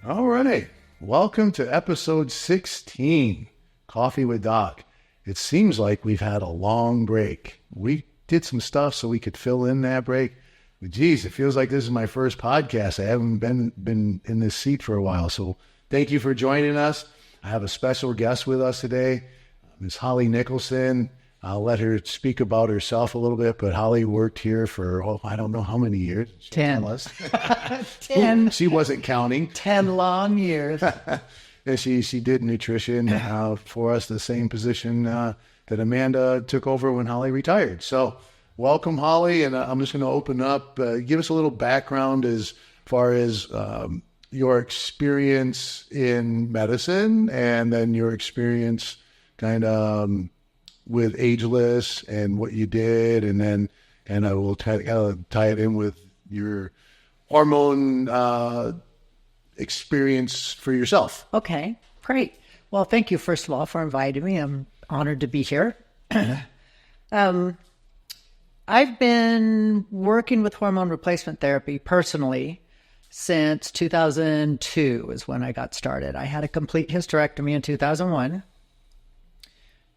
All right. Welcome to episode 16, Coffee with Doc. It seems like we've had a long break. We did some stuff so we could fill in that break. But geez, it feels like this is my first podcast. I haven't been in this seat for a while. So thank you for joining us. I have a special guest with us today, Ms. Holly Nicholson. I'll let her speak about herself a little bit, but Holly worked here for, I don't know how many years. 10. 10. She wasn't counting. 10 long years. And she did nutrition for us, the same position that Amanda took over when Holly retired. So welcome, Holly, and I'm just going to open up. Give us a little background as far as your experience in medicine and then your experience kind of with Ageless and what you did, and I will tie it in with your hormone experience for yourself. Okay, great. Well, thank you, first of all, for inviting me. I'm honored to be here. I've been working with hormone replacement therapy personally since 2002 is when I got started. I had a complete hysterectomy in 2001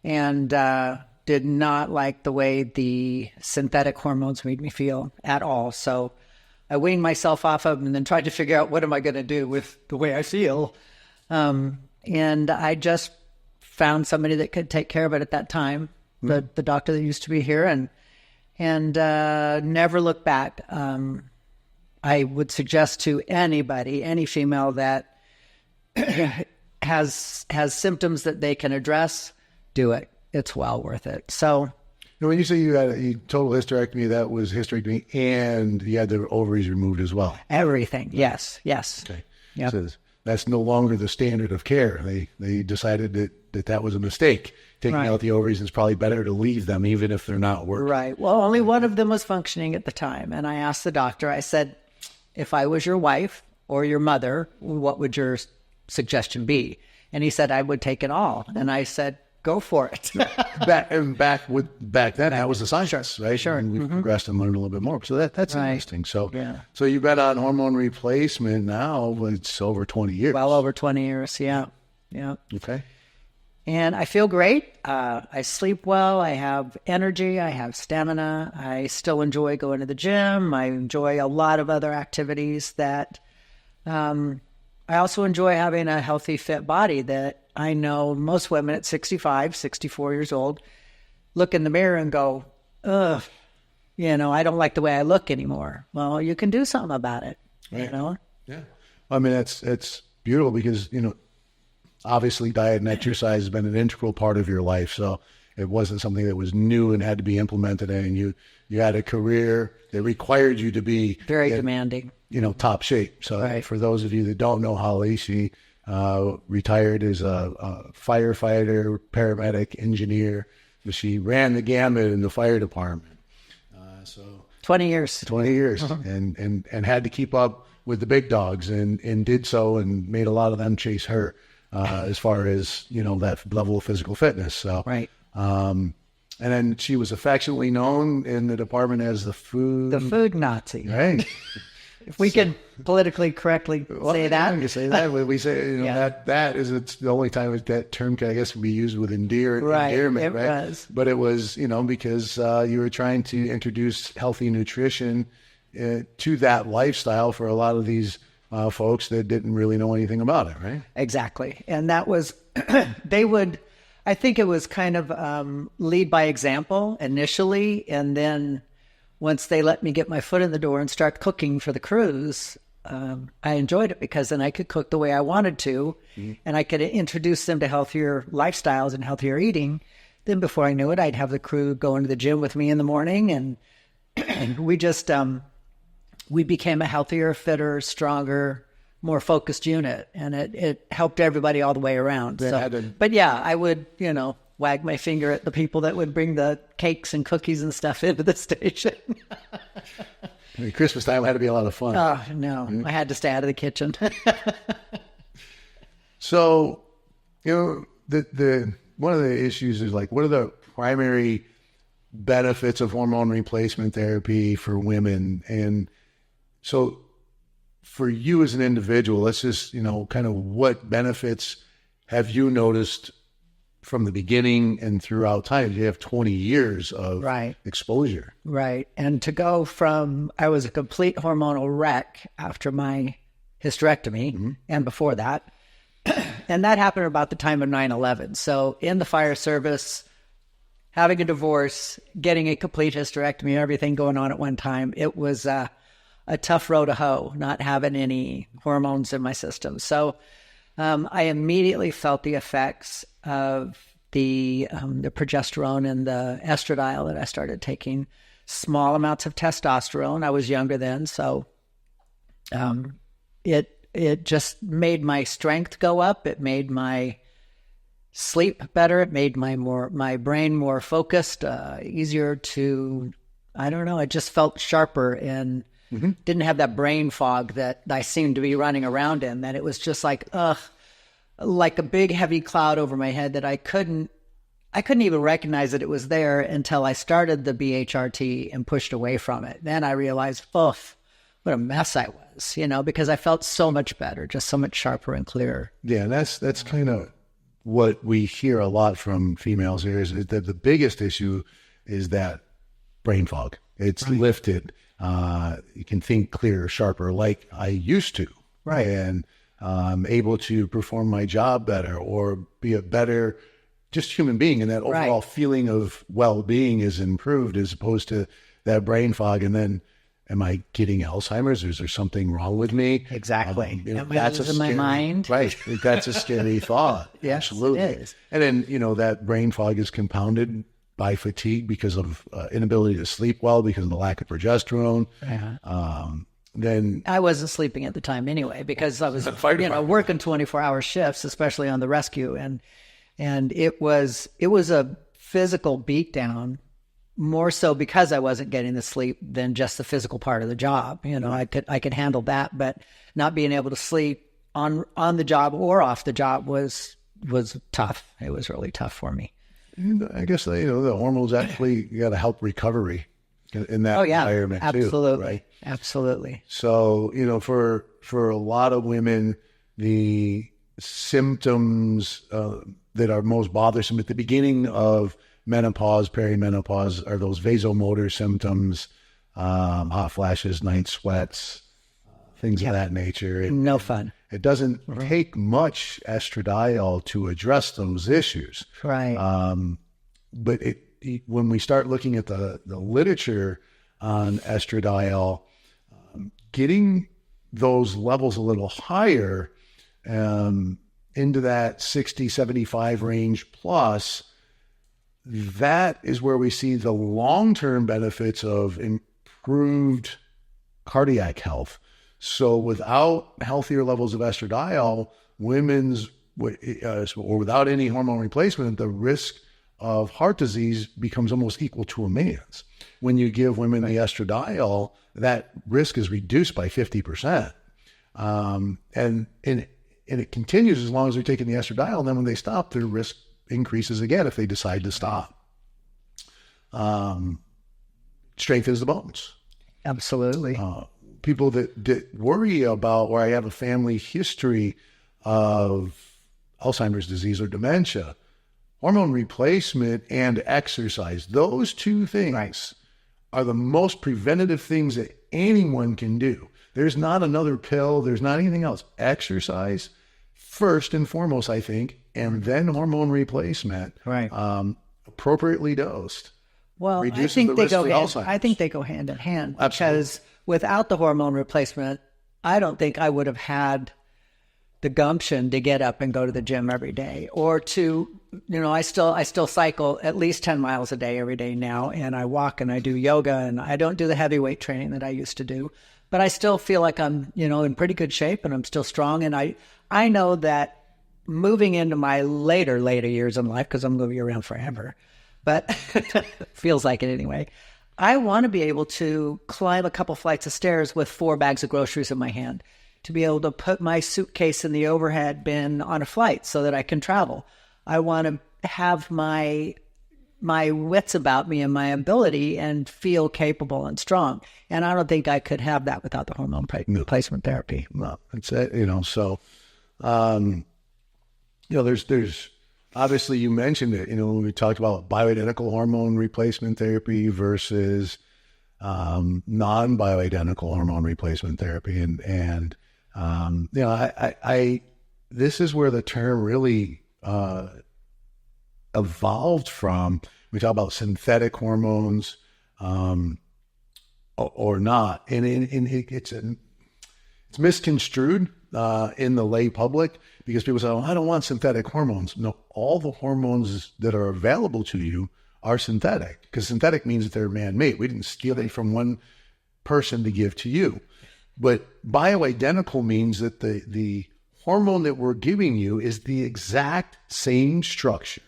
and did not like the way the synthetic hormones made me feel at all. So I weaned myself off of them and then tried to figure out what am I going to do with the way I feel. And I just found somebody that could take care of it at that time, the doctor that used to be here, and never looked back. I would suggest to anybody, any female that has symptoms that they can address, do it. It's well worth it. So when you say you had a total hysterectomy, that was hysterectomy and you had the ovaries removed as well? Everything. Yes. Okay. Yep. So that's no longer the standard of care. They decided that was a mistake. Taking out the ovaries is probably better to leave them even if they're not working. Right. Well, only one of them was functioning at the time. And I asked the doctor, I said, if I was your wife or your mother, what would your suggestion be? And he said, I would take it all. And I said, go for it. back then, that was the science, right? Sure. And we've progressed and learned a little bit more. So that's interesting. So you've been on hormone replacement now. It's over 20 years. Well over 20 years. Yeah. Okay. And I feel great. I sleep well. I have energy. I have stamina. I still enjoy going to the gym. I enjoy a lot of other activities that I also enjoy having a healthy, fit body that I know most women at 65, 64 years old look in the mirror and go, ugh, I don't like the way I look anymore. Well, you can do something about it, Yeah. I mean, it's beautiful because, obviously diet and exercise has been an integral part of your life. So it wasn't something that was new and had to be implemented. And you had a career that required you to be very demanding, top shape. So for those of you that don't know Holly, she retired as a firefighter, paramedic, engineer. She ran the gamut in the fire department. 20 years, and had to keep up with the big dogs and did so and made a lot of them chase her. As far as, that level of physical fitness. So, and then she was affectionately known in the department as the food Nazi. Right. If we can politically correctly say that. You say that. We say, that is, it's the only time that term, I guess, can be used with endearment, it right? Was. But it was, because you were trying to introduce healthy nutrition to that lifestyle for a lot of these folks that didn't really know anything about it, right? Exactly. And that was, I think it was kind of lead by example initially. And then once they let me get my foot in the door and start cooking for the crews, I enjoyed it because then I could cook the way I wanted to, and I could introduce them to healthier lifestyles and healthier eating. Then before I knew it, I'd have the crew going to the gym with me in the morning, and we just, we became a healthier, fitter, stronger, more focused unit, and it helped everybody all the way around. But I would, wag my finger at the people that would bring the cakes and cookies and stuff into the station. Christmas time had to be a lot of fun. Oh, no. I had to stay out of the kitchen. So, the one of the issues is what are the primary benefits of hormone replacement therapy for women? And so for you as an individual, let's just, kind of what benefits have you noticed from the beginning and throughout time? You have 20 years of exposure. Right. And to go from, I was a complete hormonal wreck after my hysterectomy and before that. And that happened about the time of 9/11. So in the fire service, having a divorce, getting a complete hysterectomy, everything going on at one time, it was a tough row to hoe, not having any hormones in my system. So I immediately felt the effects of the progesterone and the estradiol that I started taking. Small amounts of testosterone. I was younger then, so it just made my strength go up. It made my sleep better. It made my brain more focused, easier to, I don't know, I just felt sharper and didn't have that brain fog that I seemed to be running around in, that it was just like a big heavy cloud over my head that I couldn't even recognize that it was there until I started the BHRT and pushed away from it. Then I realized, what a mess I was, because I felt so much better, just so much sharper and clearer. Yeah, and that's kind of what we hear a lot from females here is that the biggest issue is that brain fog. It's lifted. You can think clearer, sharper, like I used to. Right. And able to perform my job better or be a better just human being. And that overall feeling of well-being is improved as opposed to that brain fog. And then, am I getting Alzheimer's? Is there something wrong with me? Exactly. That's in my mind. Right. That's a scary thought. Yes, absolutely. It is. And then, that brain fog is compounded by fatigue because of inability to sleep well because of the lack of progesterone. Then I wasn't sleeping at the time anyway, because I was, working 24-hour shifts, especially on the rescue. And it was a physical beatdown, more so because I wasn't getting the sleep than just the physical part of the job. I could handle that, but not being able to sleep on the job or off the job was tough. It was really tough for me. And I guess, the hormones actually got to help recovery in that environment absolutely. Too, right? Absolutely. So, for a lot of women, the symptoms that are most bothersome at the beginning of menopause, perimenopause, are those vasomotor symptoms, hot flashes, night sweats, things of that nature. No fun. It doesn't take much estradiol to address those issues. Right. But when we start looking at the literature on estradiol, getting those levels a little higher into that 60, 75 range plus, that is where we see the long-term benefits of improved cardiac health. So without healthier levels of estradiol, or without any hormone replacement, the risk of heart disease becomes almost equal to a man's. When you give women the estradiol, that risk is reduced by 50%. And it continues as long as they're taking the estradiol. And then when they stop, their risk increases again if they decide to stop. Strengthens the bones. Absolutely. People that worry about, or I have a family history of Alzheimer's disease or dementia, hormone replacement and exercise, those two things are the most preventative things that anyone can do. There's not another pill. There's not anything else. Exercise first and foremost, I think, and then hormone replacement, appropriately dosed. Well, I think they go hand in hand. Absolutely. Because without the hormone replacement, I don't think I would have had the gumption to get up and go to the gym every day, or to, I still cycle at least 10 miles a day every day now, and I walk and I do yoga, and I don't do the heavyweight training that I used to do, but I still feel like I'm, in pretty good shape, and I'm still strong. And I know that moving into my later years in life, because I'm going to be around forever, but feels like it anyway, I want to be able to climb a couple flights of stairs with 4 bags of groceries in my hand, to be able to put my suitcase in the overhead bin on a flight so that I can travel. I want to have my my wits about me and my ability and feel capable and strong. And I don't think I could have that without the hormone replacement therapy. No, that's it. So, there's obviously, you mentioned it, when we talked about bioidentical hormone replacement therapy versus non-bioidentical hormone replacement therapy. And this is where the term really evolved from. We talk about synthetic hormones or not. And it's misconstrued in the lay public because people say, oh, I don't want synthetic hormones. No, all the hormones that are available to you are synthetic, because synthetic means that they're man-made. We didn't steal it from one person to give to you. But bioidentical means that the hormone that we're giving you is the exact same structure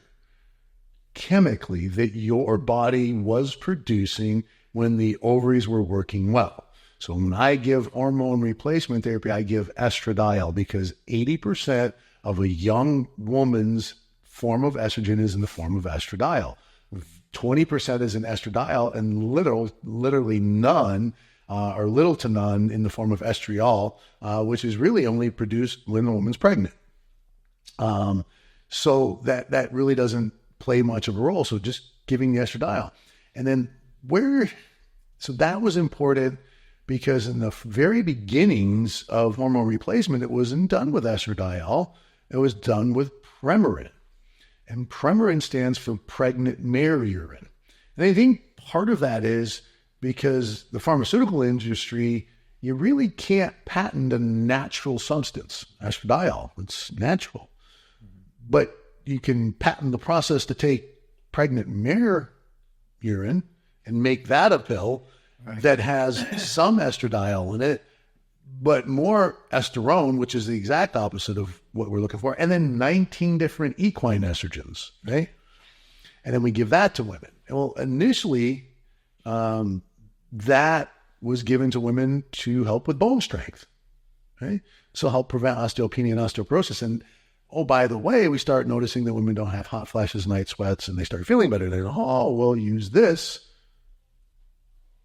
chemically that your body was producing when the ovaries were working well. So when I give hormone replacement therapy, I give estradiol, because 80% of a young woman's form of estrogen is in the form of estradiol. 20% is in estradiol, and literally none or little to none in the form of estriol, which is really only produced when the woman's pregnant. So that really doesn't play much of a role. So just giving the estradiol. And then so that was important, because in the very beginnings of hormone replacement, it wasn't done with estradiol. It was done with Premarin. And Premarin stands for pregnant mare urine. And I think part of that is because the pharmaceutical industry, you really can't patent a natural substance, estradiol. It's natural. But you can patent the process to take pregnant mare urine and make that a pill that has some estradiol in it, but more estrone, which is the exact opposite of what we're looking for, and then 19 different equine estrogens, right? And then we give that to women. Well, initially, that was given to women to help with bone strength, right? So help prevent osteopenia and osteoporosis. And oh, by the way, we start noticing that women don't have hot flashes, night sweats, and they start feeling better. They go, oh, we'll use this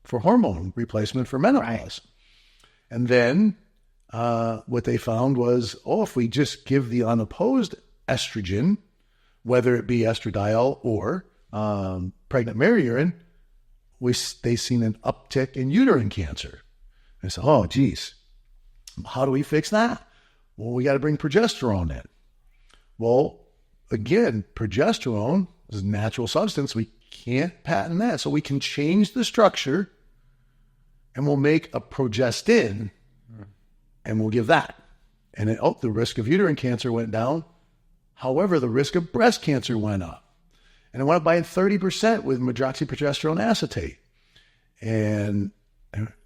for hormone replacement for menopause. Right. And then what they found was, if we just give the unopposed estrogen, whether it be estradiol or pregnant mare urine, they seen an uptick in uterine cancer. And said, oh, geez, how do we fix that? Well, we got to bring progesterone in. Well, again, progesterone is a natural substance. We can't patent that. So we can change the structure, and we'll make a progestin, and we'll give that. And the risk of uterine cancer went down. However, the risk of breast cancer went up. And it went up by 30% with medroxyprogesterone acetate. And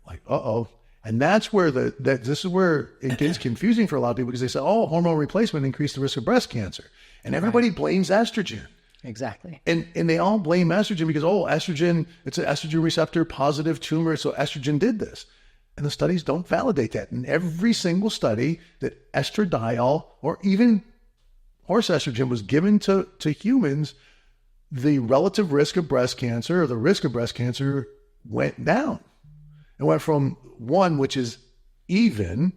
like, uh-oh. And that's where this is where it gets confusing for a lot of people, because they say, hormone replacement increased the risk of breast cancer. And everybody blames estrogen. Exactly. And they all blame estrogen because, estrogen, it's an estrogen receptor positive tumor, so estrogen did this. And the studies don't validate that. In every single study that estradiol or even horse estrogen was given to humans, the relative risk of breast cancer, or the risk of breast cancer, went down. It went from 1, which is even.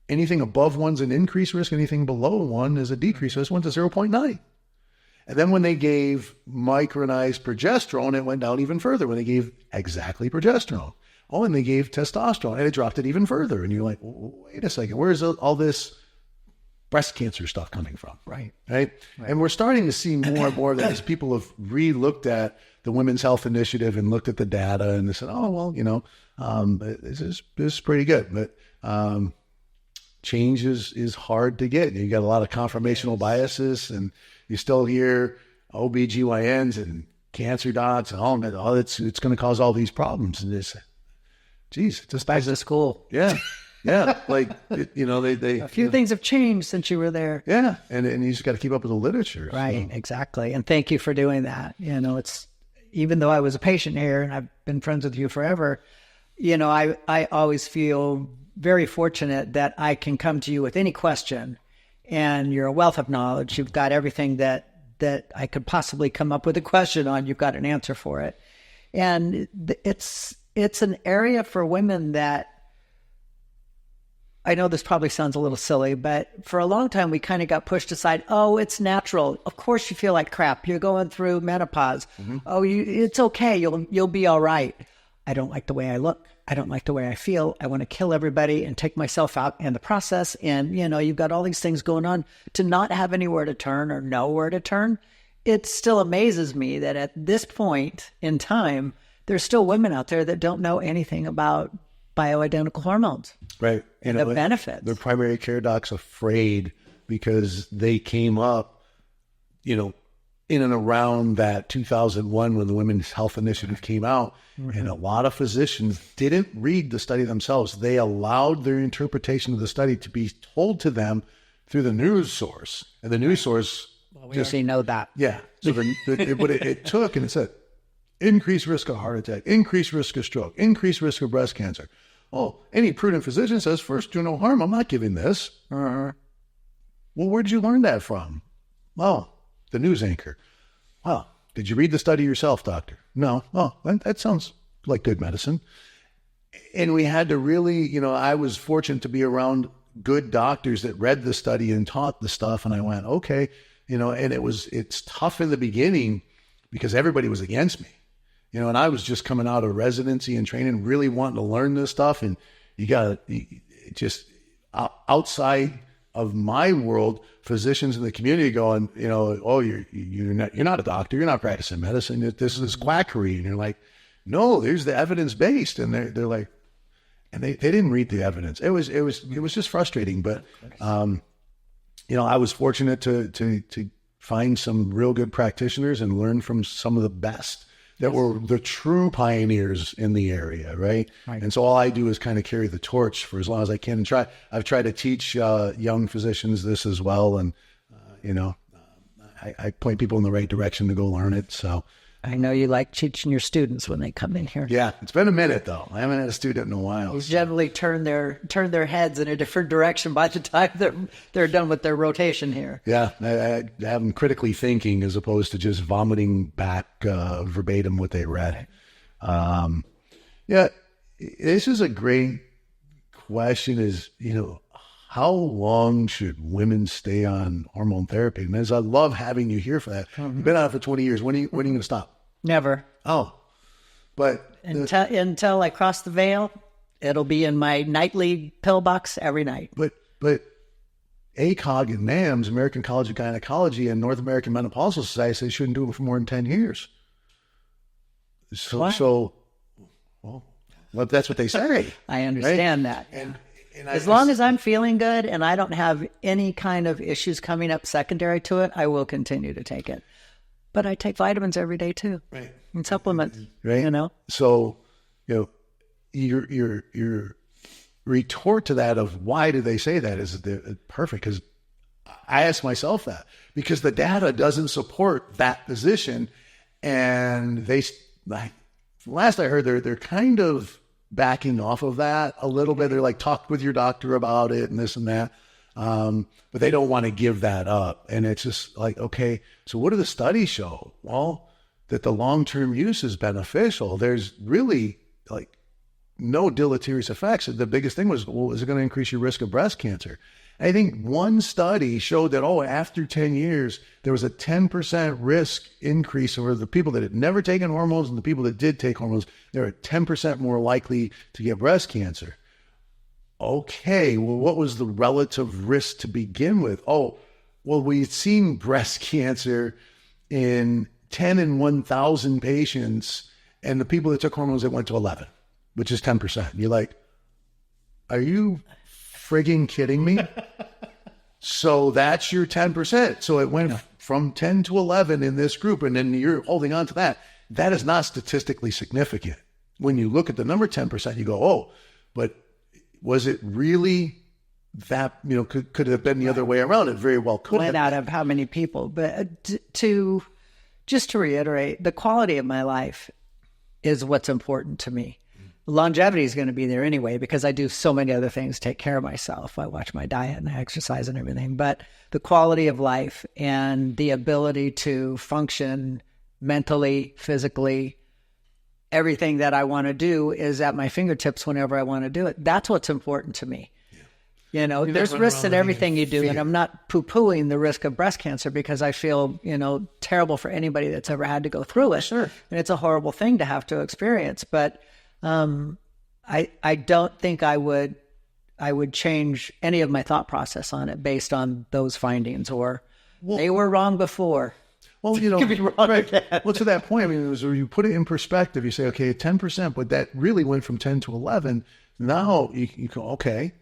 Anything above 1's an increased risk. Anything below 1 is a decreased risk. Went to 0.9. And then when they gave micronized progesterone, it went down even further. When they gave exactly progesterone. And they gave testosterone, and it dropped it even further. And you're like, wait a second, where's all this breast cancer stuff coming from? Right. And we're starting to see more and more of that as people have re-looked at the Women's Health Initiative and looked at the data, and they said, this is pretty good. But change is hard to get. You got a lot of confirmational biases, and you still hear OBGYNs and cancer docs and it's going to cause all these problems. And it's, geez, just back to school. Yeah. Yeah. They a few things have changed since you were there. Yeah. And you just got to keep up with the literature. Right. So. Exactly. And thank you for doing that. It's, even though I was a patient here and I've been friends with you forever, I always feel very fortunate that I can come to you with any question, and you're a wealth of knowledge. You've got everything that that I could possibly come up with a question on, you've got an answer for it. And it's an area for women that, I know this probably sounds a little silly, but for a long time we kind of got pushed aside. Oh, it's natural. Of course you feel like crap. You're going through menopause. Oh, it's okay. You'll be all right. I don't like the way I look. I don't like the way I feel. I want to kill everybody and take myself out in the process. And, you've got all these things going on. To not have anywhere to turn or know where to turn, it still amazes me that at this point in time, there's still women out there that don't know anything about bioidentical hormones. Right. And the benefits. The primary care doc's afraid because they came up, in and around that 2001 when the Women's Health Initiative came out. And a lot of physicians didn't read the study themselves. They allowed their interpretation of the study to be told to them through the news source. And the news source... Well, we already know that. Yeah. So it took, and it said, increased risk of heart attack, increased risk of stroke, increased risk of breast cancer. Oh, any prudent physician says, first, do no harm. I'm not giving this. Well, where did you learn that from? Oh, the news anchor. Well, did you read the study yourself, doctor? No. Oh, that sounds like good medicine. And we had to really, I was fortunate to be around good doctors that read the study and taught the stuff. And I went, okay, and it's tough in the beginning because everybody was against me. And I was just coming out of residency and training, really wanting to learn this stuff. And you got just outside of my world, physicians in the community going, oh, you're not a doctor, you're not practicing medicine. This is quackery. And you're like, no, there's the evidence based. And they're like, and they didn't read the evidence. It was just frustrating. But I was fortunate to find some real good practitioners and learn from some of the best that were the true pioneers in the area, right? And so all I do is kind of carry the torch for as long as I can and I've tried to teach young physicians this as well. And, I point people in the right direction to go learn it. So I know you like teaching your students when they come in here. Yeah, it's been a minute though. I haven't had a student in a while. You generally turn their heads in a different direction by the time they're done with their rotation here. Yeah, I have them critically thinking as opposed to just vomiting back verbatim what they read. Yeah, this is a great question. Is how long should women stay on hormone therapy? And as I love having you here for that. You've been on it for 20 years. When are you going to stop? Never. Oh, but until I cross the veil, it'll be in my nightly pill box every night. But ACOG and NAMS, American College of Gynecology, and North American Menopausal Society say they shouldn't do it for more than 10 years. So that's what they say. I understand that. And as long as I'm feeling good and I don't have any kind of issues coming up secondary to it, I will continue to take it. But I take vitamins every day too, right? And supplements, right? So, your retort to that of why do they say that is perfect, because I ask myself that because the data doesn't support that position, and last I heard they're kind of backing off of that a little bit. They're like, talk with your doctor about it and this and that. But they don't want to give that up. And it's just like, okay, so what do the studies show? Well, that the long-term use is beneficial. There's really no deleterious effects. The biggest thing was, well, is it going to increase your risk of breast cancer? I think one study showed that, after 10 years, there was a 10% risk increase over the people that had never taken hormones and the people that did take hormones. They were 10% more likely to get breast cancer. Okay, well, what was the relative risk to begin with? Oh, well, we'd seen breast cancer in 10 in 1,000 patients, and the people that took hormones, it went to 11, which is 10%. You're like, are you frigging kidding me? So that's your 10%. So it went from 10 to 11 in this group, and then you're holding on to that. That is not statistically significant. When you look at the number 10%, you go, oh, but was it really that, could it have been the other way around? It very well could have. Went out of how many people. But to reiterate, the quality of my life is what's important to me. longevity is going to be there anyway, because I do so many other things to take care of myself. I watch my diet and I exercise and everything, but the quality of life and the ability to function mentally, physically, everything that I want to do is at my fingertips whenever I want to do it. That's what's important to me. You know, there's risks in everything you do, and I'm not poo-pooing the risk of breast cancer, because I feel, you know, terrible for anybody that's ever had to go through it. Sure. And it's a horrible thing to have to experience. But I don't think I would change any of my thought process on it based on those findings, or they were wrong before. Well, you know, Could be wrong again. well, to that point, I mean, it was, you put it in perspective. You say, okay, 10%, but that really went from 10 to 11. Now you go, okay.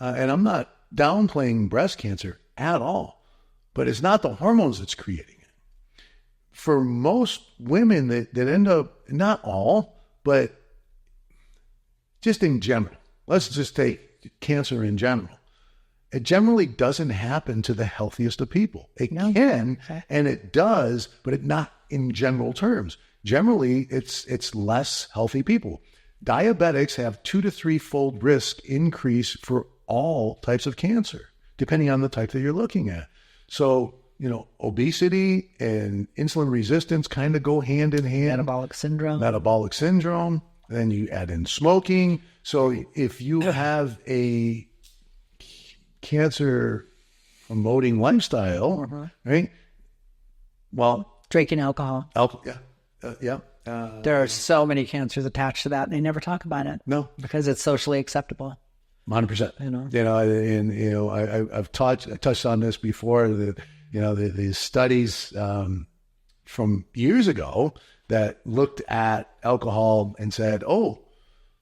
And I'm not downplaying breast cancer at all, but it's not the hormones that's creating it. For most women that end up, not all, but just in general, let's just take cancer in general. It generally doesn't happen to the healthiest of people. It can, and it does, but not in general terms. Generally, it's less healthy people. Diabetics have 2 to 3-fold risk increase for all types of cancer, depending on the type that you're looking at. So, you know, obesity and insulin resistance kind of go hand in hand. Metabolic syndrome. Then you add in smoking. So if you have a cancer promoting lifestyle, right? Well, Drinking alcohol. Yeah. There are so many cancers attached to that, and they never talk about it. No. Because it's socially acceptable. 100%. I've touched on this before. The studies from years ago that looked at alcohol and said, oh,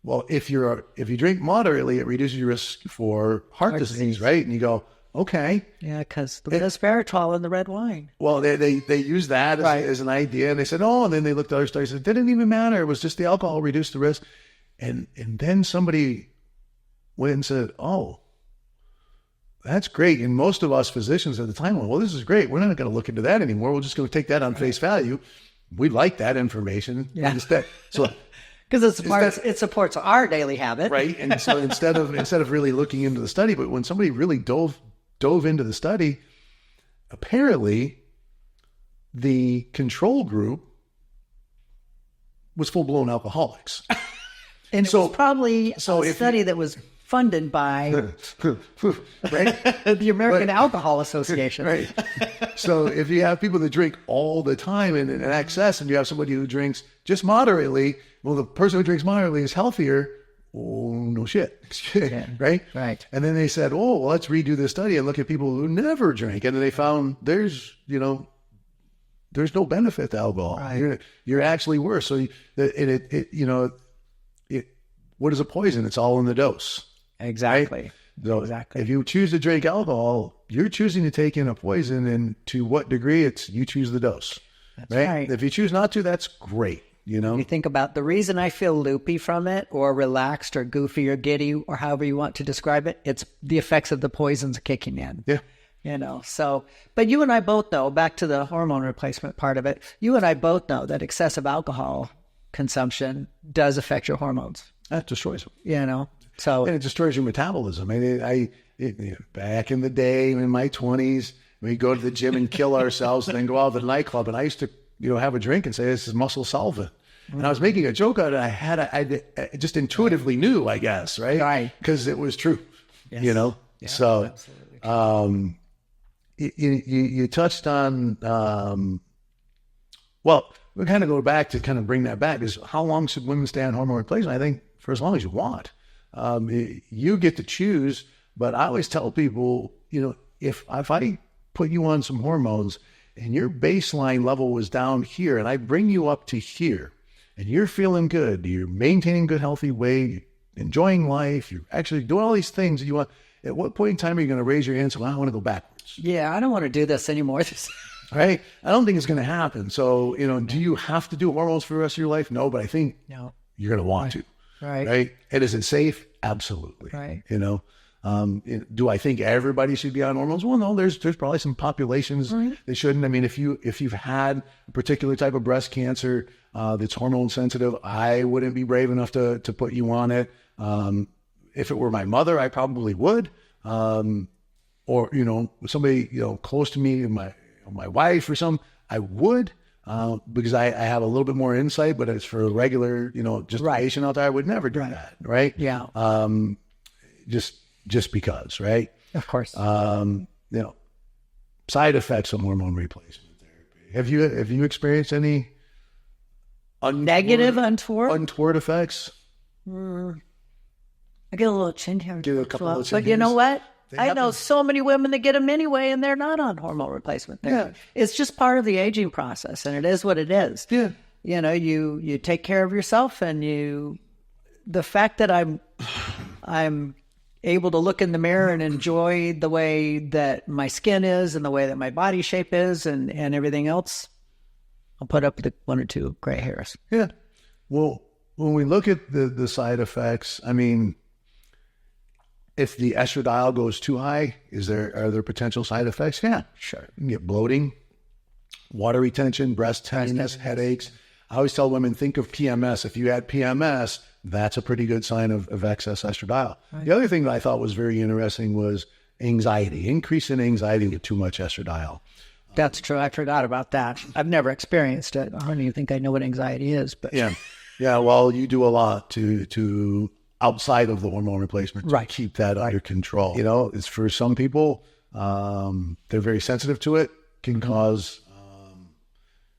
well, if you drink moderately, it reduces your risk for heart disease, right? And you go, okay. Yeah, because the resveratrol in the red wine. Well, they used that as an idea, and they said, oh, and then they looked at other studies and said, it didn't even matter. It was just the alcohol reduced the risk. And then somebody went and said, oh, that's great. And most of us physicians at the time went, well, this is great. We're not going to look into that anymore. We're just going to take that on face value. We like that information. Yeah. So because it supports our daily habit. Right. And so instead of really looking into the study, but when somebody really dove into the study, apparently the control group was full-blown alcoholics. And it was probably a study that was funded by the American Alcohol Association. Right. So if you have people that drink all the time and in excess, and you have somebody who drinks just moderately, well, the person who drinks moderately is healthier. Oh, no shit. Right? Right. And then they said, oh, well, let's redo this study and look at people who never drink. And then they found there's no benefit to alcohol. Right. You're actually worse. So what is a poison? It's all in the dose. Exactly. Right? So exactly. If you choose to drink alcohol, you're choosing to take in a poison, and to what degree you choose the dose. That's right. If you choose not to, that's great. You think about the reason I feel loopy from it, or relaxed, or goofy, or giddy, or however you want to describe it. It's the effects of the poisons kicking in. Yeah. So, but you and I both know, back to the hormone replacement part of it, you and I both know that excessive alcohol consumption does affect your hormones. That destroys them. So, and it destroys your metabolism. Back in the day, in my 20s, we'd go to the gym and kill ourselves and then go out to the nightclub. And I used to, have a drink and say, this is muscle solvent. And I was making a joke out of it. I just intuitively knew, I guess, right? Right. Because it was true, yes. Yeah, so, absolutely. You touched on, well, we kind of go back to kind of bring that back is how long should women stay on hormone replacement? I think for as long as you want. You get to choose, but I always tell people, if I put you on some hormones and your baseline level was down here and I bring you up to here and you're feeling good, you're maintaining good, healthy weight, enjoying life, you're actually doing all these things that you want, at what point in time are you going to raise your hand and say, well, I want to go backwards? Yeah, I don't want to do this anymore. Right? I don't think it's going to happen. So, do you have to do hormones for the rest of your life? No, but I think you're going to want to. Right. Right. And is it safe? Absolutely. Right. Do I think everybody should be on hormones? Well, no, there's probably some populations that shouldn't. I mean, if you've had a particular type of breast cancer that's hormone sensitive, I wouldn't be brave enough to put you on it. If it were my mother, I probably would. Or, somebody, close to me, my wife or something, I would, because I have a little bit more insight, but as for a regular, just a patient out there, I would never do that. Right. Yeah. Just because, right? Of course. Side effects of hormone replacement therapy. Have you experienced any untoward effects? I get a little chin hair. Get a couple of chin But you know hairs. what? I know so many women that get them anyway, and they're not on hormone replacement therapy. Yeah. It's just part of the aging process, and it is what it is. Yeah. You take care of yourself, and the fact that I'm able to look in the mirror and enjoy the way that my skin is and the way that my body shape is and everything else, I'll put up with 1 or 2 gray hairs. Yeah. Well, when we look at the side effects, I mean, if the estradiol goes too high, are there potential side effects? Yeah, sure. You can get bloating, water retention, breast tenderness, headaches. I always tell women, think of PMS. If you had PMS, that's a pretty good sign of excess estradiol. Right. The other thing that I thought was very interesting was anxiety, increase in anxiety with too much estradiol. That's true. I forgot about that. I've never experienced it. I don't even think I know what anxiety is. But yeah. Well, you do a lot to outside of the hormone replacement to keep that under control. It's for some people, they're very sensitive to it, can cause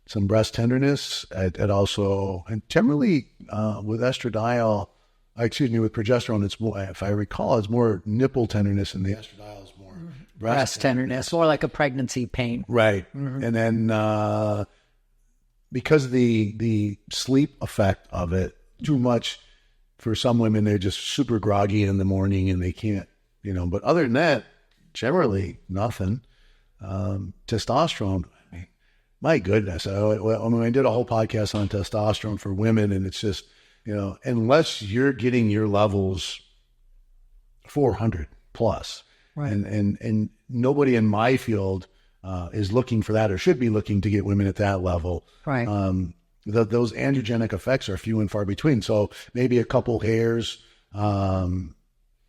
some breast tenderness. It also, and generally with estradiol, with progesterone, it's more, if I recall, it's more nipple tenderness, and the estradiol is more breast tenderness. More like a pregnancy pain. Right. And then because of the sleep effect of it, too much, for some women, they're just super groggy in the morning and they can't, but other than that, generally nothing. Testosterone, I mean, my goodness. I did a whole podcast on testosterone for women, and it's just, unless you're getting your levels 400 plus, right. And nobody in my field is looking for that or should be looking to get women at that level. Right. Those androgenic effects are few and far between. So maybe a couple hairs, I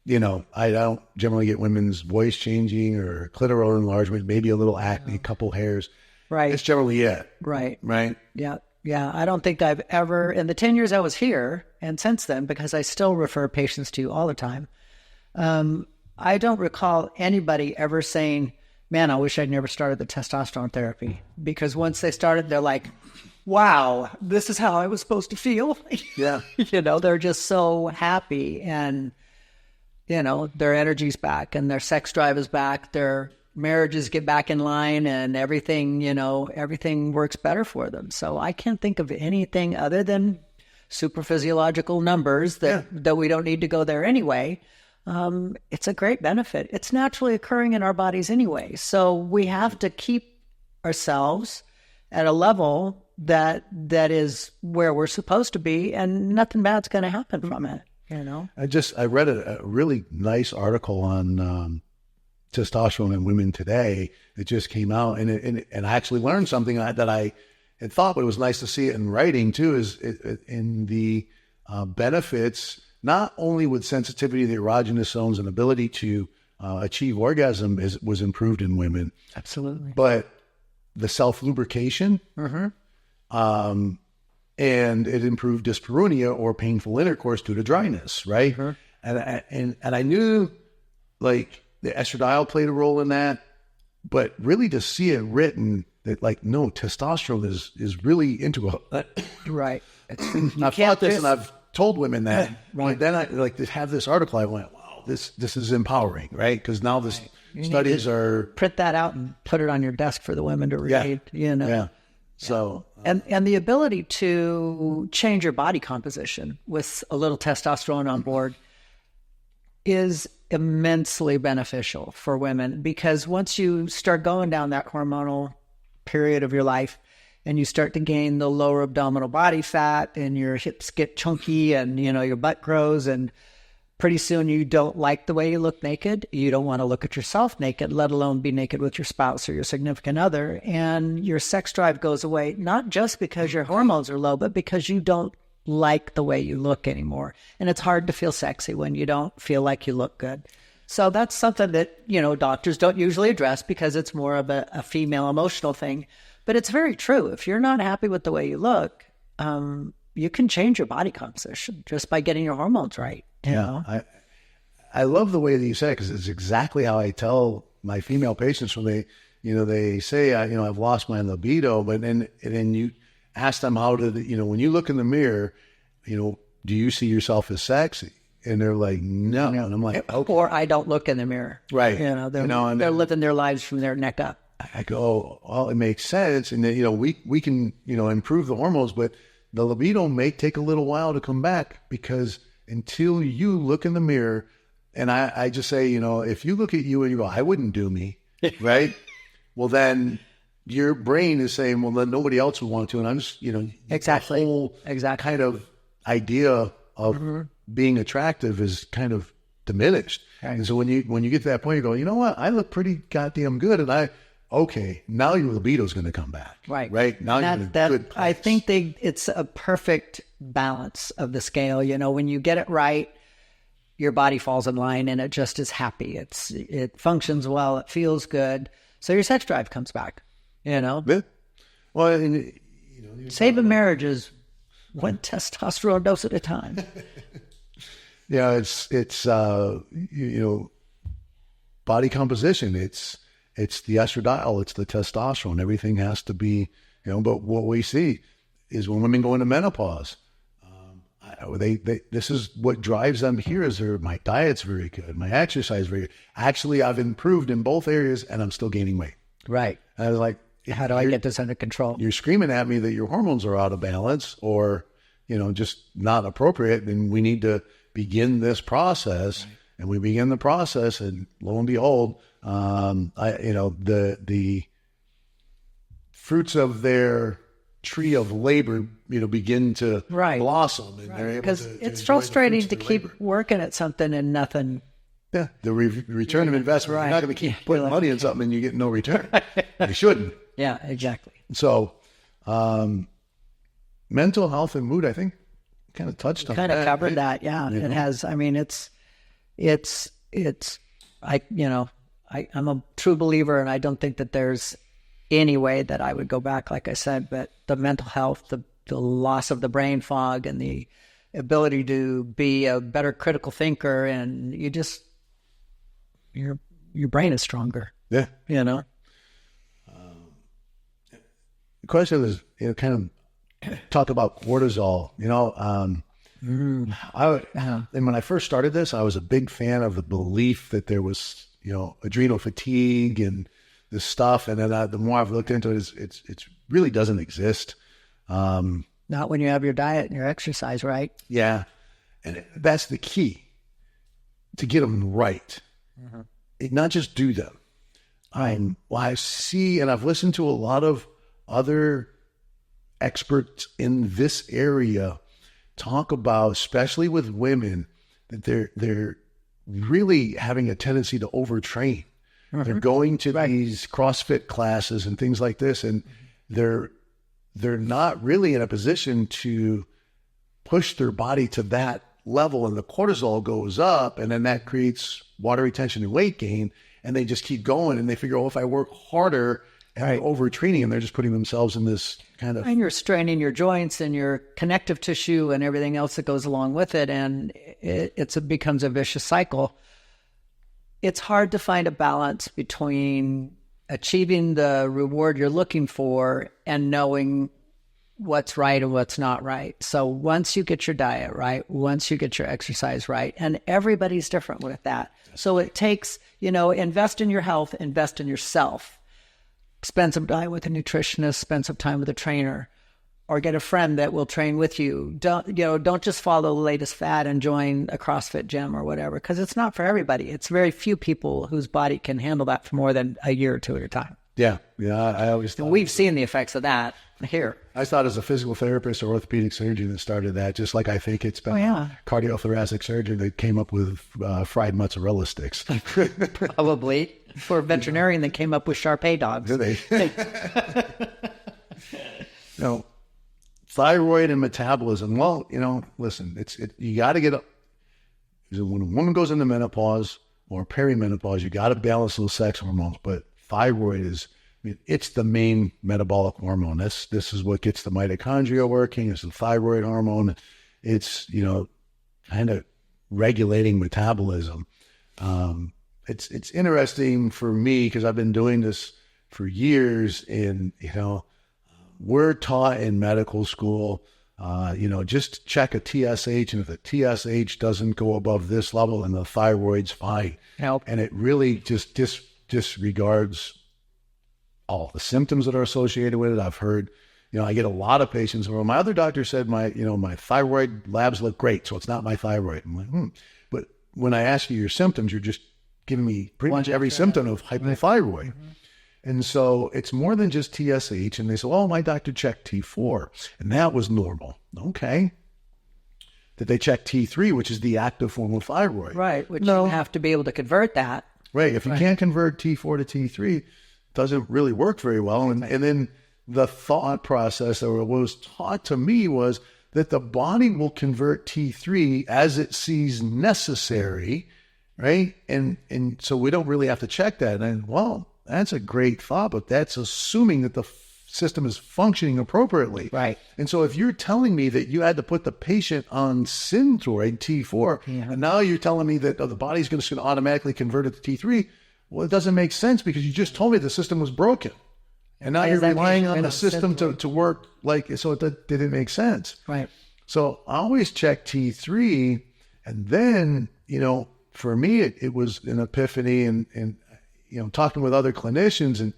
don't generally get women's voice changing or clitoral enlargement, maybe a little acne, a couple hairs. Right. That's generally it. Right. Right. Yeah. Yeah. I don't think I've ever, in the 10 years I was here and since then, because I still refer patients to you all the time, I don't recall anybody ever saying, man, I wish I'd never started the testosterone therapy. Because once they started, they're like, wow, this is how I was supposed to feel. Yeah. They're just so happy, and, their energy's back and their sex drive is back. Their marriages get back in line, and everything, everything works better for them. So I can't think of anything other than super physiological numbers that we don't need to go there anyway. It's a great benefit. It's naturally occurring in our bodies anyway. So we have to keep ourselves at a level that is where we're supposed to be, and nothing bad's going to happen from it. I read a really nice article on testosterone in women today. It just came out, and I actually learned something that I had thought, but it was nice to see it in writing too. Is in the benefits, not only with sensitivity to the erogenous zones and ability to achieve orgasm was improved in women. Absolutely. But the self-lubrication, and it improved dyspareunia or painful intercourse due to dryness, right? And I knew, like, the estradiol played a role in that, but really to see it written that, like, no, testosterone is really into it. Right. I've thought this, and I've told women that. Right. Then I to have this article. I went, wow, this is empowering, right? Because now this studies are print that out and put it on your desk for the women to read. Yeah. So and the ability to change your body composition with a little testosterone on board is immensely beneficial for women, because once you start going down that hormonal period of your life and you start to gain the lower abdominal body fat and your hips get chunky and your butt grows, and pretty soon you don't like the way you look naked. You don't want to look at yourself naked, let alone be naked with your spouse or your significant other. And your sex drive goes away, not just because your hormones are low, but because you don't like the way you look anymore. And it's hard to feel sexy when you don't feel like you look good. So that's something that, you know, doctors don't usually address because it's more of a female emotional thing. But it's very true. If you're not happy with the way you look, you can change your body composition just by getting your hormones right. You know? I love the way that you say it, because it's exactly how I tell my female patients when they, you know, they say, I've lost my libido, but then you ask them how to, you know, when you look in the mirror, you know, do you see yourself as sexy? And they're like, no. And I'm like, okay. Or I don't look in the mirror. Right. You know, they're living their lives from their neck up. I go, well, it makes sense. And then, you know, we can, you know, improve the hormones, but the libido may take a little while to come back, because until you look in the mirror, and I just say, you know, if you look at you and you go, I wouldn't do me, right? Well, then your brain is saying, well, then nobody else would want to. And I'm just, you know, exactly. The whole kind of idea of being attractive is kind of diminished. Right. And so when you get to that point, you go, you know what? I look pretty goddamn good. And okay, now your libido is going to come back. Right. Right. Now you're in a good place. I think it's a perfect balance of the scale. You know, when you get it right, your body falls in line and it just is happy. It functions well. It feels good. So your sex drive comes back, you know? Yeah. Well, and, you know, saving marriages one testosterone dose at a time. Yeah, it's you know, body composition. It's the estradiol, it's the testosterone. Everything has to be, you know. But what we see is when women go into menopause, this is what drives them here. Is my diet's very good, my exercise is very good. Actually, I've improved in both areas, and I'm still gaining weight. Right. And I was like, how do I get this under control? You're screaming at me that your hormones are out of balance, or, you know, just not appropriate, and we need to begin this process. Right. And we begin the process, and lo and behold, the fruits of their tree of labor, you know, begin to blossom, and they're able because it's frustrating to keep working at something and nothing. Yeah, the return of investment. You're not going to keep putting money in something and you get no return. You shouldn't. Yeah, exactly. So, mental health and mood, I think, kind of touched on that. Kind of covered that, yeah. You know? It has. I mean, I'm a true believer, and I don't think that there's any way that I would go back, like I said, but the mental health, the loss of the brain fog, and the ability to be a better critical thinker, and your brain is stronger. Yeah. You know? The question is, you know, kind of talk about cortisol, you know. And when I first started this, I was a big fan of the belief that there was, you know, adrenal fatigue and this stuff. And then the more I've looked into it, it really doesn't exist. Not when you have your diet and your exercise right. Yeah. And that's the key, to get them right. Mm-hmm. Not just do them. Well, I see, and I've listened to a lot of other experts in this area talk about, especially with women, that they're really having a tendency to overtrain. Mm-hmm. They're going to these CrossFit classes and things like this, and they're not really in a position to push their body to that level, and the cortisol goes up, and then that creates water retention and weight gain, and they just keep going, and they figure, oh, if I work harder, and they're overtraining, and they're just putting themselves in this kind of... And you're straining your joints and your connective tissue and everything else that goes along with it, and it becomes a vicious cycle. It's hard to find a balance between achieving the reward you're looking for and knowing what's right and what's not right. So once you get your diet right, once you get your exercise right, and everybody's different with that. So it takes, you know, invest in your health, invest in yourself. Spend some time with a nutritionist, spend some time with a trainer, or get a friend that will train with you. Don't just follow the latest fad and join a CrossFit gym or whatever, because it's not for everybody. It's very few people whose body can handle that for more than a year or two at a time. Yeah. I always thought. And we've seen the effects of that here. I thought as a physical therapist or orthopedic surgeon that started that, just like I think it's been cardiothoracic surgeon that came up with fried mozzarella sticks. Probably. For a veterinarian that came up with Shar-Pei dogs. Thyroid and metabolism. Well, listen, you got to get up. When a woman goes into menopause or perimenopause, you got to balance those sex hormones. But thyroid it's the main metabolic hormone. This is what gets the mitochondria working. It's the thyroid hormone. It's, kind of regulating metabolism. It's interesting for me because I've been doing this for years, and we're taught in medical school, just check a TSH, and if the TSH doesn't go above this level, then the thyroid's fine. And it really just disregards all the symptoms that are associated with it. I've heard, I get a lot of patients where my other doctor said my thyroid labs look great, so it's not my thyroid. I'm like, But when I ask you your symptoms, you're just giving me pretty much every symptom of hypothyroid. Mm-hmm. And so it's more than just TSH. And they say, my doctor checked T4, and that was normal. Okay. Did they check T3, which is the active form of thyroid? Right, which you have to be able to convert that. Right. If you can't convert T4 to T3, it doesn't really work very well. And then the thought process that was taught to me was that the body will convert T3 as it sees necessary, right? And so we don't really have to check that. And that's a great thought, but that's assuming that the system is functioning appropriately. Right. And so if you're telling me that you had to put the patient on Synthroid T4, and now you're telling me that the body's going to automatically convert it to T3, well, it doesn't make sense because you just told me the system was broken. And now you're relying on the system to work so it didn't make sense. Right. So I always check T3, and then, for me, it was an epiphany and talking with other clinicians, and,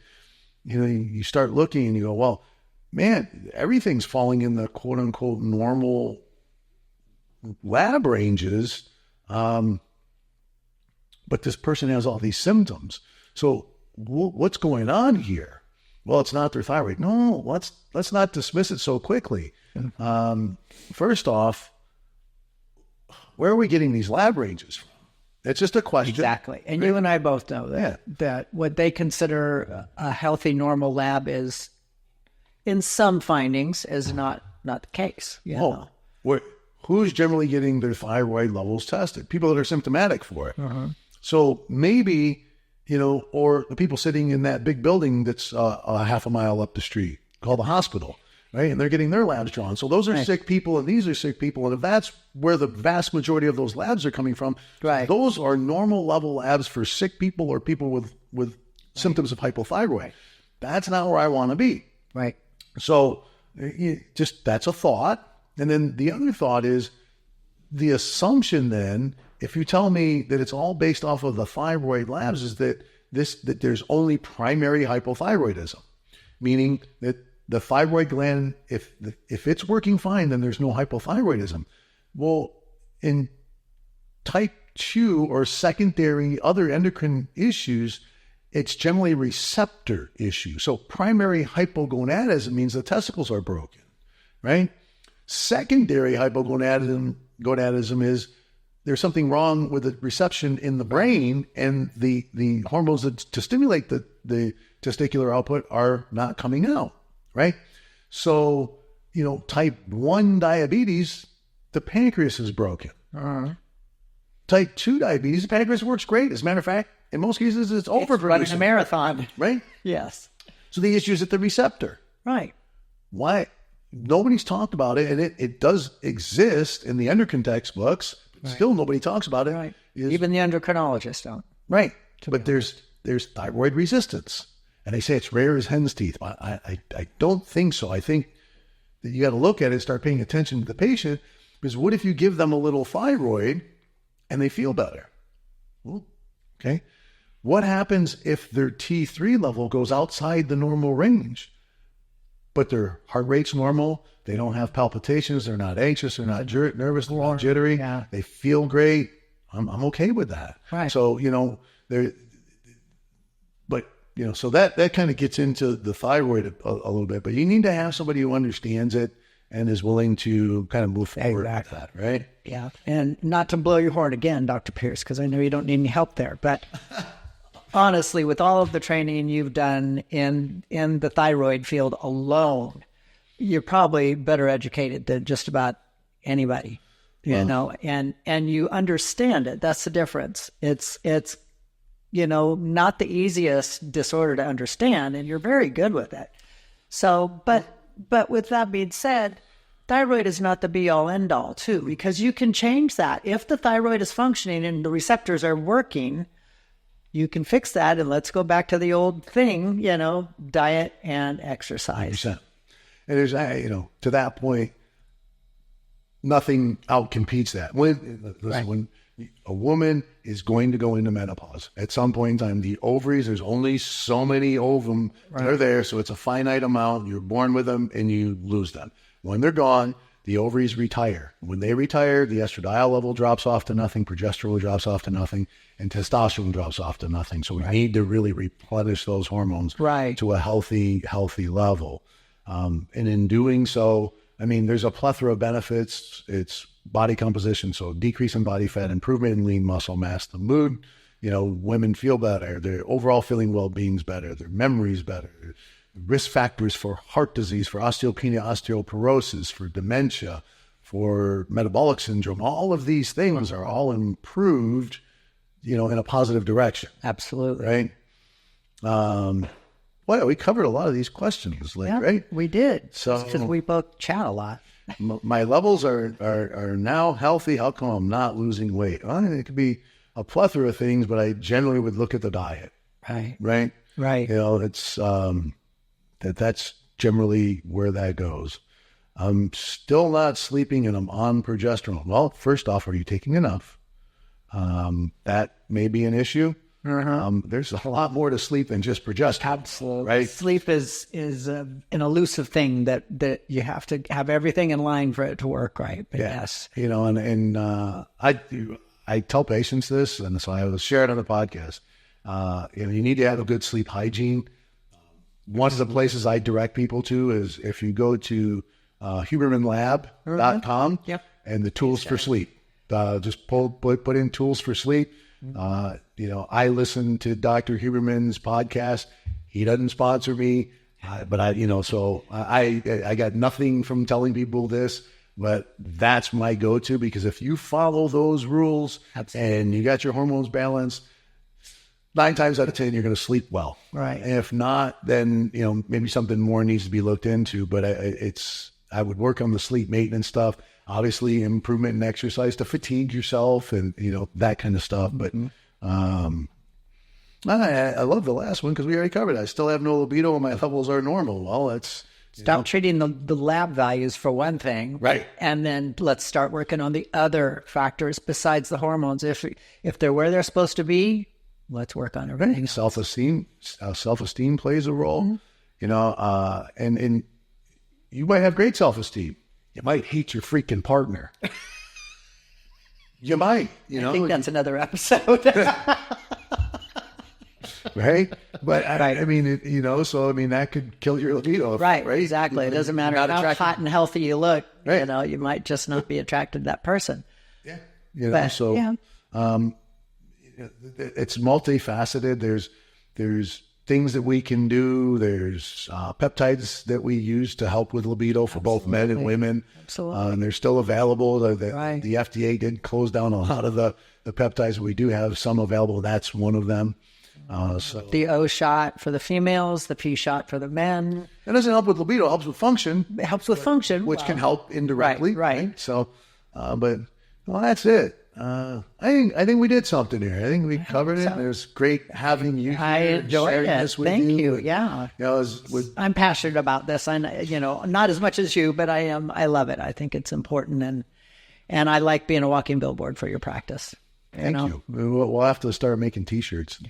you start looking and you go, well, man, everything's falling in the quote unquote normal lab ranges. But this person has all these symptoms. So what's going on here? Well, it's not their thyroid. No, let's not dismiss it so quickly. First off, where are we getting these lab ranges from? It's just a question. Exactly. And you and I both know that what they consider a healthy, normal lab is, in some findings, is not the case. Who's generally getting their thyroid levels tested? People that are symptomatic for it. So maybe, or the people sitting in that big building that's a half a mile up the street called the hospital, right? And they're getting their labs drawn. So those are sick people, and these are sick people. And if that's where the vast majority of those labs are coming from, those are normal level labs for sick people or people with symptoms of hypothyroid. That's not where I want to be. Right. So that's a thought. And then the other thought is the assumption then, if you tell me that it's all based off of the thyroid labs, is that there's only primary hypothyroidism, meaning that the thyroid gland, if it's working fine, then there's no hypothyroidism. Well, in type 2 or secondary other endocrine issues, it's generally receptor issue. So primary hypogonadism means the testicles are broken, right? Secondary hypogonadism is there's something wrong with the reception in the brain, and the hormones to stimulate the testicular output are not coming out. Right? So, type 1 diabetes, the pancreas is broken. Type 2 diabetes, the pancreas works great. As a matter of fact, in most cases, it's over for running a marathon. Right? Yes. So the issue is at the receptor. Right. Why? Nobody's talked about it, and it does exist in the endocrine textbooks. But still, nobody talks about it. Right. Even the endocrinologists don't. Right. But there's thyroid resistance. And they say it's rare as hen's teeth. I don't think so. I think that you got to look at it, start paying attention to the patient, because what if you give them a little thyroid and they feel better? Okay. What happens if their T3 level goes outside the normal range, but their heart rate's normal? They don't have palpitations. They're not anxious. They're not nervous. They're not jittery. Yeah. They feel great. I'm okay with that. Right. So, but so that kind of gets into the thyroid a little bit, but you need to have somebody who understands it and is willing to kind of move forward with that, right? Yeah. And not to blow your horn again, Dr. Pierce, because I know you don't need any help there, but honestly, with all of the training you've done in the thyroid field alone, you're probably better educated than just about anybody, and you understand it. That's the difference. It's not the easiest disorder to understand, and you're very good with it. So, but with that being said, thyroid is not the be all end all too, because you can change that. If the thyroid is functioning and the receptors are working, you can fix that. And let's go back to the old thing, diet and exercise. 100%. And there's, to that point, nothing outcompetes that. When a woman is going to go into menopause, at some point in time, the ovaries, there's only so many ovum that are there. So it's a finite amount. You're born with them and you lose them. When they're gone, the ovaries retire. When they retire, the estradiol level drops off to nothing, progesterone drops off to nothing, and testosterone drops off to nothing. So we need to really replenish those hormones to a healthy level. And in doing so, there's a plethora of benefits. It's body composition, so decrease in body fat, improvement in lean muscle mass, the mood, women feel better, their overall feeling well-being's better, their memory's better, risk factors for heart disease, for osteopenia, osteoporosis, for dementia, for metabolic syndrome. All of these things are all improved, in a positive direction. Absolutely. Right? Well, we covered a lot of these questions, right? We did. So because we both chat a lot. My levels are now healthy. How come I'm not losing weight? Well, it could be a plethora of things, but I generally would look at the diet. Right. It's that's generally where that goes. I'm still not sleeping and I'm on progesterone. Well, first off, are you taking enough? That may be an issue. There's a lot more to sleep than just progesterone. Absolutely. Right? Sleep is an elusive thing that you have to have everything in line for it to work right. But yes. I tell patients this, and so I will share it on the podcast. You need to have a good sleep hygiene. One of the places I direct people to is if you go to hubermanlab.com and the tools for sleep. Just put in tools for sleep. I listen to Dr. Huberman's podcast. He doesn't sponsor me, but I got nothing from telling people this, but that's my go-to, because if you follow those rules and you got your hormones balanced, 9 times out of 10, you're going to sleep well. Right. And if not, then, maybe something more needs to be looked into, but I would work on the sleep maintenance stuff. Obviously, improvement in exercise to fatigue yourself and, that kind of stuff. But I love the last one because we already covered it. I still have no libido and my levels are normal. Well, that's... Stop treating the lab values for one thing. Right. And then let's start working on the other factors besides the hormones. If they're where they're supposed to be, let's work on everything. Self-esteem plays a role, and you might have great self-esteem. You might hate your freaking partner. You might, I think that's another episode. Right? But that could kill your libido. Right? Exactly. It doesn't matter how hot and healthy you look. Right. You might just not be attracted to that person. Yeah. It's multifaceted. There's things that we can do. There's peptides that we use to help with libido for both men and women. Absolutely. And they're still available. The FDA did close down a lot of the peptides. We do have some available. That's one of them. The O shot for the females, the P shot for the men. It doesn't help with libido. It helps with function. It helps with function. Which can help indirectly. Right. So, that's it. I think we did something here. I think we covered it. It was great having you here. I enjoyed it. This with Thank you. Yeah. I'm passionate about this. Not as much as you, but I am. I love it. I think it's important, and I like being a walking billboard for your practice. Thank you. We'll have to start making T-shirts.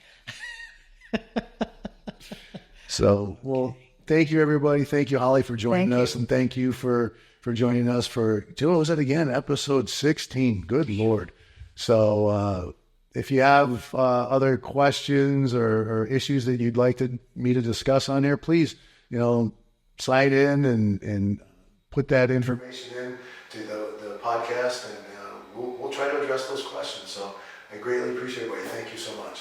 So, thank you, everybody. Thank you, Holly, for joining us, and thank you for joining us for, what was it again? Episode 16. Good Lord. So, if you have other questions or issues that you'd like me to discuss on there, please, slide in and put that information in to the podcast, and we'll try to address those questions. So I greatly appreciate it, buddy. Thank you so much.